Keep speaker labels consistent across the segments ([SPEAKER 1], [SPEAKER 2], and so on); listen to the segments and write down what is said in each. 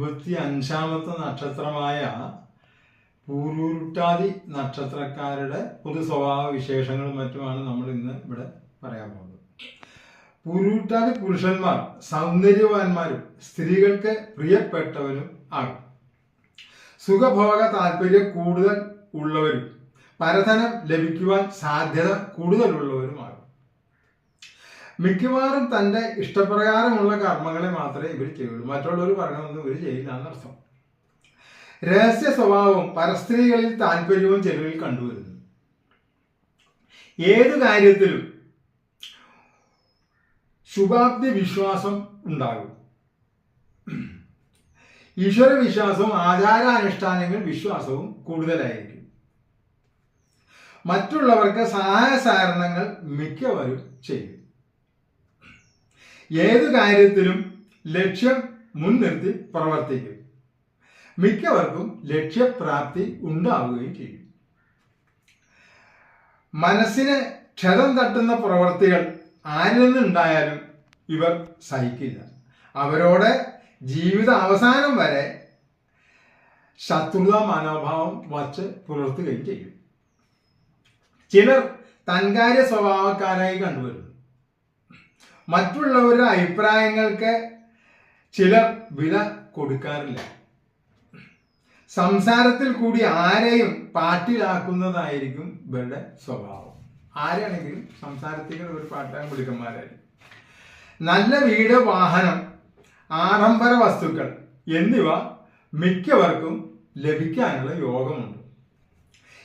[SPEAKER 1] 25ാമത്തെ നക്ഷത്രമായ പൂരുരുട്ടാതി നക്ഷത്രക്കാരുടെ പൊതു സ്വഭാവ വിശേഷങ്ങളും മറ്റുമാണ് നമ്മൾ ഇന്ന് ഇവിടെ പറയാൻ പോകുന്നത്. പൂരുരുട്ടാതി പുരുഷന്മാർ സൗന്ദര്യവാന്മാരും സ്ത്രീകൾക്ക് പ്രിയപ്പെട്ടവരും ആകും. സുഖഭോഗ താല്പര്യം കൂടുതൽ ഉള്ളവരും പരധനം ലഭിക്കുവാൻ സാധ്യത കൂടുതലുള്ളവരുമാകും. മിക്കവാറും തൻ്റെ ഇഷ്ടപ്രകാരമുള്ള കർമ്മങ്ങളെ മാത്രമേ ഇവർ ചെയ്യുള്ളൂ. മറ്റുള്ളവർ പറയണമെന്ന് ഇവർ ചെയ്യില്ല എന്നർത്ഥം. രഹസ്യ സ്വഭാവവും പരസ്ത്രീകളിൽ താല്പര്യവും ചിലരിൽ കണ്ടുവരുന്നു. ഏതു കാര്യത്തിലും ശുഭാപ്തി വിശ്വാസം ഉണ്ടാകും. ഈശ്വര വിശ്വാസവും ആചാരാനുഷ്ഠാനങ്ങൾ വിശ്വാസവും കൂടുതലായിരിക്കും. മറ്റുള്ളവർക്ക് സഹായ സഹകരണങ്ങൾ മിക്കവരും ചെയ്യും. ഏതു കാര്യത്തിലും ലക്ഷ്യം മുൻനിർത്തി പ്രവർത്തിക്കും. മിക്കവർക്കും ലക്ഷ്യപ്രാപ്തി ഉണ്ടാവുകയും ചെയ്യും. മനസ്സിന് ക്ഷതം തട്ടുന്ന പ്രവൃത്തികൾ ആരിൽ നിന്നുണ്ടായാലും ഇവർ സഹിക്കില്ല. അവരോട് ജീവിത അവസാനം വരെ ശത്രുതാ മനോഭാവം വച്ച് പുലർത്തുകയും ചെയ്യും. ചിലർ തൻകാര്യ സ്വഭാവക്കാരായി കണ്ടുവരുന്നു. മറ്റുള്ളവരുടെ അഭിപ്രായങ്ങൾക്ക് ചിലർ വില കൊടുക്കാറില്ല. സംസാരത്തിൽ കൂടി ആരെയും പാട്ടിലാക്കുന്നതായിരിക്കും ഇവരുടെ സ്വഭാവം. ആരാണെങ്കിലും സംസാരത്തിൽ ഒരു പാട്ടാൻ കൊടുക്കന്മാരായിരിക്കും. നല്ല വീട്, വാഹനം, ആഡംബര വസ്തുക്കൾ എന്നിവ മിക്കവർക്കും ലഭിക്കാനുള്ള യോഗമുണ്ട്.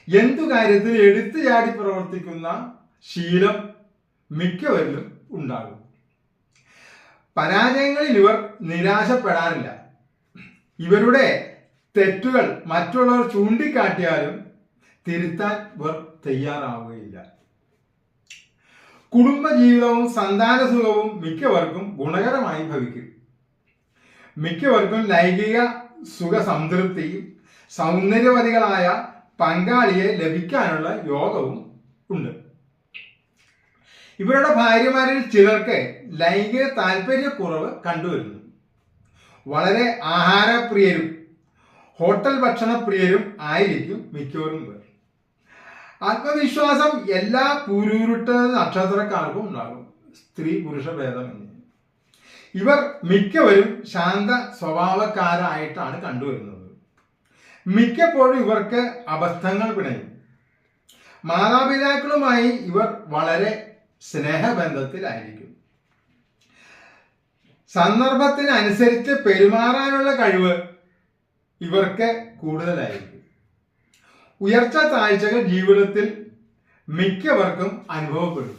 [SPEAKER 1] എന്തു കാര്യത്തിൽ എടുത്തു ചാടി പ്രവർത്തിക്കുന്ന ശീലം മിക്കവരിലും ഉണ്ടാകും. പരാജയങ്ങളിൽ ഇവർ നിരാശപ്പെടാറില്ല. ഇവരുടെ തെറ്റുകൾ മറ്റുള്ളവർ ചൂണ്ടിക്കാട്ടിയാലും തിരുത്താൻ ഇവർ തയ്യാറാവുകയില്ല. കുടുംബജീവിതവും സന്താന സുഖവും മിക്കവർക്കും ഗുണകരമായി ഭവിക്കും. മിക്കവർക്കും ലൈംഗിക സുഖ സംതൃപ്തിയും സൗന്ദര്യവതികളായ പങ്കാളിയെ ലഭിക്കാനുള്ള യോഗവും ഉണ്ട്. ഇവരുടെ ഭാര്യമാരിൽ ചിലർക്ക് ലൈംഗിക താല്പര്യക്കുറവ് കണ്ടുവരുന്നു. വളരെ ആഹാരപ്രിയരും ഹോട്ടൽ ഭക്ഷണപ്രിയരും ആയിരിക്കും മിക്കവരും പേർ. ആത്മവിശ്വാസം എല്ലാ പൂരുരുട്ട നക്ഷത്രക്കാർക്കും ഉണ്ടാകും, സ്ത്രീ പുരുഷ ഭേദമന്യേ. ഇവർ മിക്കവരും ശാന്ത സ്വഭാവക്കാരായിട്ടാണ് കണ്ടുവരുന്നത്. മിക്കപ്പോഴും ഇവർക്ക് അബദ്ധങ്ങൾ പിണയും. മാതാപിതാക്കളുമായി ഇവർ വളരെ സ്നേഹബന്ധത്തിലായിരിക്കും. സന്ദർഭത്തിനനുസരിച്ച് പെരുമാറാനുള്ള കഴിവ് ഇവർക്ക് കൂടുതലായിരിക്കും. ഉയർച്ച താഴ്ചകൾ ജീവിതത്തിൽ മിക്കവർക്കും അനുഭവപ്പെടും.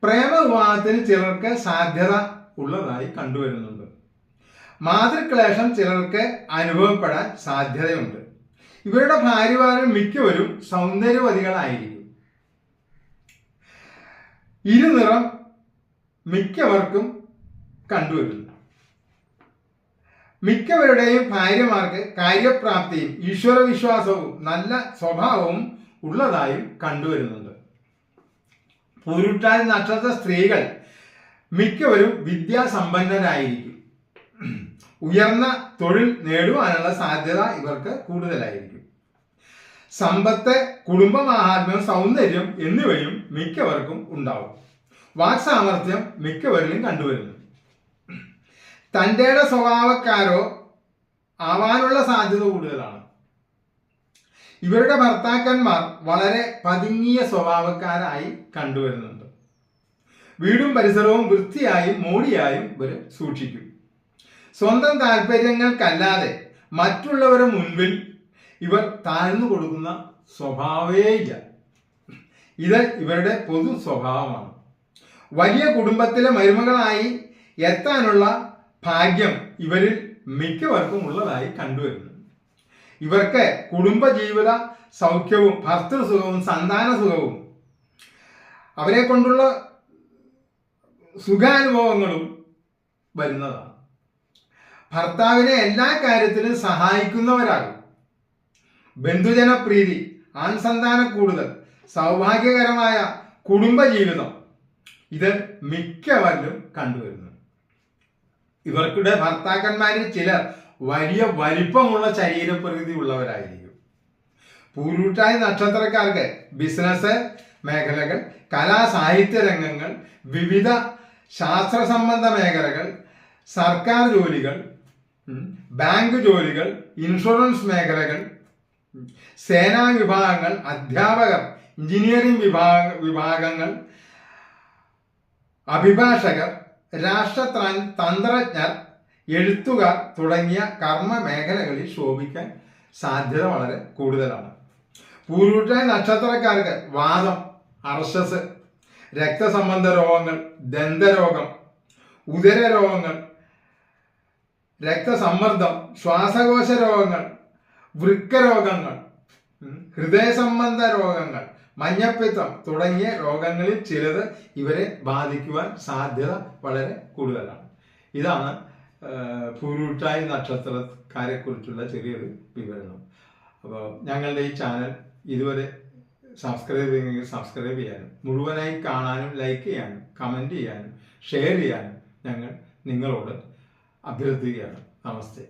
[SPEAKER 1] പ്രേമവിവാഹത്തിന് ചിലർക്ക് സാധ്യത ഉള്ളതായി കണ്ടുവരുന്നുണ്ട്. മാതൃക്ലേശം ചിലർക്ക് അനുഭവപ്പെടാൻ സാധ്യതയുണ്ട്. ഇവരുടെ ഭാര്യമാരിൽ മിക്കവരും സൗന്ദര്യവതികളായിരിക്കും. ഇരുനിറം മിക്കവർക്കും കണ്ടുവരുന്നു. മിക്കവരുടെയും ഭാര്യമാർക്ക് കാര്യപ്രാപ്തിയും ഈശ്വരവിശ്വാസവും നല്ല സ്വഭാവവും ഉള്ളതായും കണ്ടുവരുന്നുണ്ട്. പൂരുരുട്ടാതി നക്ഷത്ര സ്ത്രീകൾ മിക്കവരും വിദ്യാസമ്പന്നരായിരിക്കും. ഉയർന്ന തൊഴിൽ നേടുവാനുള്ള സാധ്യത ഇവർക്ക് കൂടുതലായിരിക്കും. സമ്പത്ത്, കുടുംബമാഹാത്മ്യം, സൗന്ദര്യം എന്നിവയും മിക്കവർക്കും ഉണ്ടാവും. വാക്സാമർത്ഥ്യം മിക്കവരിലും കണ്ടുവരുന്നു. തൻ്റെ സ്വഭാവക്കാരോ ആവാനുള്ള സാധ്യത കൂടുതലാണ്. ഇവരുടെ ഭർത്താക്കന്മാർ വളരെ പതുങ്ങിയ സ്വഭാവക്കാരായി കണ്ടുവരുന്നുണ്ട്. വീടും പരിസരവും വൃത്തിയായും മോടിയായും ഇവർ സൂക്ഷിക്കും. സ്വന്തം താല്പര്യങ്ങൾക്കല്ലാതെ മറ്റുള്ളവരുടെ മുൻപിൽ ഇവർ താഴ്ന്നു കൊടുക്കുന്ന സ്വഭാവമേയില്ല. ഇത് ഇവരുടെ പൊതു സ്വഭാവമാണ്. വലിയ കുടുംബത്തിലെ മരുമകളായി എത്താനുള്ള ഭാഗ്യം ഇവരിൽ മിക്കവർക്കും ഉള്ളതായി കണ്ടുവരുന്നു. ഇവർക്ക് കുടുംബജീവിത സൗഖ്യവും ഭർത്തൃസുഖവും സന്താന സുഖവും അവരെ കൊണ്ടുള്ള സുഖാനുഭവങ്ങളും വരുന്നതാണ്. ഭർത്താവിനെ എല്ലാ കാര്യത്തിലും സഹായിക്കുന്നവരാകും. ബന്ധുജനപ്രീതി, ആൺസന്താന കൂടുതൽ, സൗഭാഗ്യകരമായ കുടുംബജീവിതം ഇത് മിക്കവരിലും കണ്ടുവരുന്നു. ഇവർക്കുടെ ഭർത്താക്കന്മാരിൽ ചിലർ വലിയ വലിപ്പമുള്ള ശരീരപ്രകൃതി ഉള്ളവരായിരിക്കും. പൂരുരുട്ടാതി നക്ഷത്രക്കാർക്ക് ബിസിനസ് മേഖലകൾ, കലാ സാഹിത്യ രംഗങ്ങൾ, വിവിധ ശാസ്ത്ര സംബന്ധ മേഖലകൾ, സർക്കാർ ജോലികൾ, ബാങ്ക് ജോലികൾ, ഇൻഷുറൻസ് മേഖലകൾ, സേനാ വിഭാഗങ്ങൾ, അധ്യാപകർ, എഞ്ചിനീയറിംഗ് വിഭാഗങ്ങൾ, അഭിഭാഷകർ, തന്ത്രജ്ഞർ, എഴുത്തുകാർ തുടങ്ങിയ കർമ്മ മേഖലകളിൽ ശോഭിക്കാൻ സാധ്യത വളരെ കൂടുതലാണ്. പൂരുരുട്ടാതി നക്ഷത്രക്കാർക്ക് വാദം, അർശസ്, രക്തസംബന്ധ രോഗങ്ങൾ, ദന്തരോഗം, ഉദരരോഗങ്ങൾ, രക്തസമ്മർദ്ദം, ശ്വാസകോശ രോഗങ്ങൾ, വൃക്കരോഗങ്ങൾ, ഹൃദയ സംബന്ധ രോഗങ്ങൾ, മഞ്ഞപ്പിത്തം തുടങ്ങിയ രോഗങ്ങളിൽ ചിലത് ഇവരെ ബാധിക്കുവാൻ സാധ്യത വളരെ കൂടുതലാണ്. ഇതാണ് പൂരുരുട്ടാതി നക്ഷത്രക്കാരെ കുറിച്ചുള്ള ചെറിയൊരു വിവരണം. അപ്പോൾ ഞങ്ങളുടെ ഈ ചാനൽ ഇതുവരെ സബ്സ്ക്രൈബ് ചെയ്യുമെങ്കിൽ സബ്സ്ക്രൈബ് ചെയ്യാനും, മുഴുവനായി കാണാനും, ലൈക്ക് ചെയ്യാനും, കമൻറ്റ് ചെയ്യാനും, ഷെയർ ചെയ്യാനും ഞങ്ങൾ നിങ്ങളോട് അഭ്യർത്ഥിക്കുകയാണ്. നമസ്തേ.